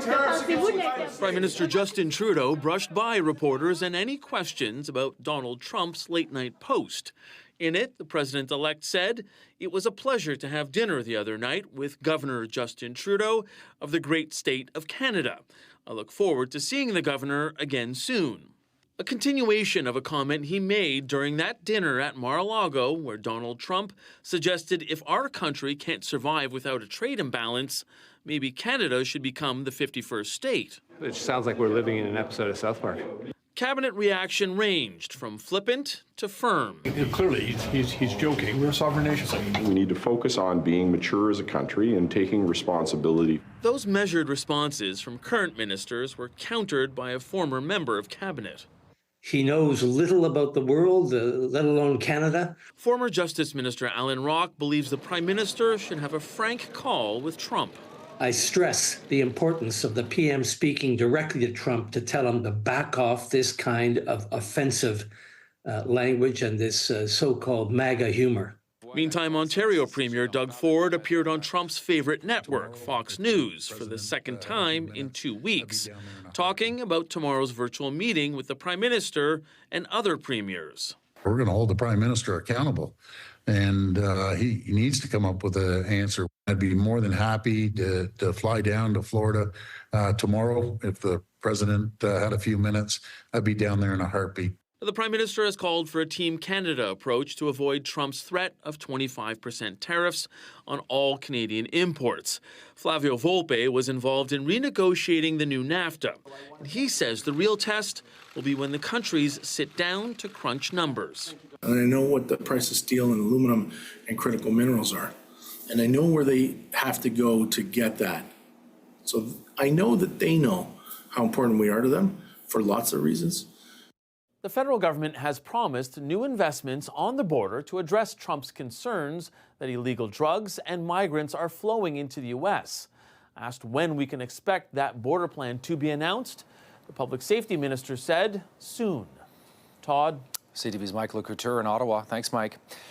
Prime Minister Justin Trudeau brushed by reporters and any questions about Donald Trump's late-night post. In it, the president-elect said it was a pleasure to have dinner the other night with Governor Justin Trudeau of the great state of Canada. I look forward to seeing the governor again soon. A continuation of a comment he made during that dinner at Mar-a-Lago, where Donald Trump suggested if our country can't survive without a trade imbalance, maybe Canada should become the 51st state. It sounds like we're living in an episode of South Park. Cabinet reaction ranged from flippant to firm. Clearly, he's joking. We're a sovereign nation. We need to focus on being mature as a country and taking responsibility. Those measured responses from current ministers were countered by a former member of cabinet. He knows little about the world, let alone Canada. Former Justice Minister Alan Rock believes the Prime Minister should have a frank call with Trump. I stress the importance of the PM speaking directly to Trump to tell him to back off this kind of offensive language and this so-called MAGA humor. Meantime, Ontario Premier Doug Ford appeared on Trump's favorite network, Fox News, for the second time in 2 weeks, talking about tomorrow's virtual meeting with the Prime Minister and other premiers. We're going to hold the Prime Minister accountable, and he needs to come up with an answer. I'd be more than happy to fly down to Florida tomorrow. If the President had a few minutes, I'd be down there in a heartbeat. The Prime Minister has called for a Team Canada approach to avoid Trump's threat of 25% tariffs on all Canadian imports. Flavio Volpe was involved in renegotiating the new NAFTA, and he says the real test will be when the countries sit down to crunch numbers. And I know what the price of steel and aluminum and critical minerals are, and I know where they have to go to get that. So I know that they know how important we are to them for lots of reasons. The federal government has promised new investments on the border to address Trump's concerns that illegal drugs and migrants are flowing into the U.S. Asked when we can expect that border plan to be announced, the public safety minister said soon. Todd? CTV's Michael Couteur in Ottawa. Thanks, Mike.